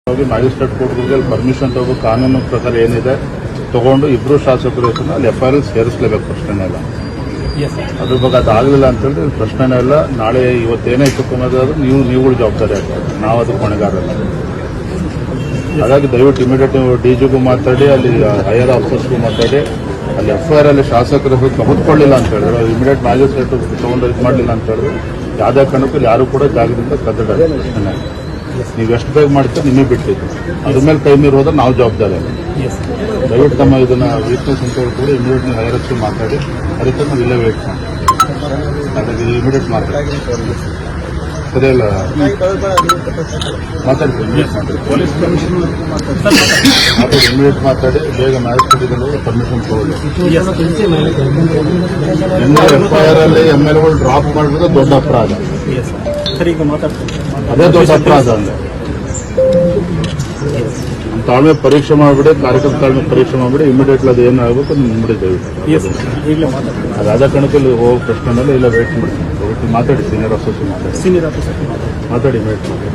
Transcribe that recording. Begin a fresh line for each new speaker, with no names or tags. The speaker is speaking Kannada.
ಮ್ಯಾಜಿಸ್ಟ್ರೇಟ್ ಕೋರ್ಟ್ಗಳಿಗೆ ಪರ್ಮಿಷನ್ ತಗೋ ಕಾನೂನು ಪ್ರಕಾರ ಏನಿದೆ ತಗೊಂಡು ಇಬ್ಬರು ಶಾಸಕರು ಅಲ್ಲಿ FIR ಸೇರಿಸಲೇಬೇಕು. ಪ್ರಶ್ನೆನೇ ಇಲ್ಲ ಅದ್ರ ಬಗ್ಗೆ ಅದಾಗಲಿಲ್ಲ ಅಂತ ಹೇಳಿದ್ರೆ ಪ್ರಶ್ನೆನೇ ಇಲ್ಲ. ನಾಳೆ ಇವತ್ತೇನೇ ಇಟ್ಟುಕೊಂಡಾದ್ರೂ ನೀವುಗಳು ಜವಾಬ್ದಾರಿ ಆಗ್ತದೆ, ನಾವು ಅದಕ್ಕೆ ಹೊಣೆಗಾರಲ್ಲ. ಹಾಗಾಗಿ ದಯವಿಟ್ಟು ಇಮಿಡಿಯೇಟ್ DGಗೂ ಮಾತಾಡಿ, ಅಲ್ಲಿ ಹೈಯರ್ ಆಫೀಸರ್ಸ್ಗೂ ಮಾತಾಡಿ, ಅಲ್ಲಿ FIR ಅಲ್ಲಿ ಶಾಸಕರು ತೆಗೆದುಕೊಳ್ಳಿಲ್ಲ ಅಂತ ಹೇಳಿದ್ರು, ಇಮಿಡಿಯೇಟ್ ಮ್ಯಾಜಿಸ್ಟ್ರೇಟ್ ತಗೊಂಡು ಇದು ಮಾಡಲಿಲ್ಲ ಅಂತ ಹೇಳಿದ್ರೆ ಯಾವುದೇ ಕಾರಣಕ್ಕೂ ಯಾರು ಕೂಡ ಜಾಗದಿಂದ ಕದ್ದಡ ಪ್ರಶ್ನೆ. ನೀವು ಎಷ್ಟು ಬೇಗ ಮಾಡ್ತೀರಿ ನಿಮಗೆ ಬಿಟ್ಟಿದ್ದು, ಅದ್ರ ಮೇಲೆ ಕೈ ಮೀರಿ ಹೋದ್ರೆ ನಾವು ಜವಾಬ್ದಾರಿ ಅಲ್ಲ. ದಯವಿಟ್ಟು ತಮ್ಮ ಇದನ್ನ ವೀಕ್ನೆಸ್ ಅಂತ ಹೇಳ್ಕೊಂಡು ಇಮಿಡಿಯೇಟ್ ನೀವು ಹೈಯರ್ ಆಫೀಸರ್ ಮಾತಾಡಿ, ಅದಕ್ಕೆ ನಾವು ಇಲ್ಲೇ ವೇಟ್ ಮಾಡಿ ಹಾಗಾಗಿ ಇಮಿಡಿಯೇಟ್ ಮಾತಾಡಿ. ಸರಿ ಅಲ್ಲ ಮಾತಾಡ್ತೀವಿ, ಇಮಿಡಿಯೇಟ್ ಮಾಡಿ ಪೊಲೀಸ್ ಕಮಿಷನರ್ ಮಾತಾಡಿ, ಇಮಿಡಿಯೇಟ್ ಮಾತಾಡಿ ಬೇಗ ಮ್ಯಾಜಿಸ್ಟ್ರೇಟ್ಗಳು ಪರ್ಮಿಷನ್ ತಗೊಳ್ಳಿ. FIR ಅಲ್ಲಿ MLAಗಳು ಡ್ರಾಪ್ ಮಾಡಿದ್ರೆ ದೊಡ್ಡ ಅಪರಾಧ, ಅದೇ ದೊಡ್ಡ ಅಪರಾಧ. ಅಂದ್ರೆ ತಾಳ್ಮೆ ಪರೀಕ್ಷೆ ಮಾಡಿಬಿಡಿ, ಕಾರ್ಯಕರ್ತ ತಾಳ್ಮೆ ಪರೀಕ್ಷೆ ಮಾಡಿಬಿಡಿ, ಇಮಿಡಿಯೇಟ್ಲಿ ಅದು ಏನಾಗಬೇಕು ನಿಮ್ಮಿಡಿ ದಯವಿಟ್ಟು ಅದು ಅದೇ ಕಣಕಲ್ಲಿ ಹೋಗೋ ಪ್ರಶ್ನೆನಲ್ಲಿ ಇಲ್ಲ ವೇಟ್ ಮಾಡಿ ಮಾತಾಡಿ. ಸೀನಿಯರ್ ಆಫೀಸರ್ ಮಾತಾಡಿ ಇಮಿಡಿಯೇಟ್ ಮಾಡಿ.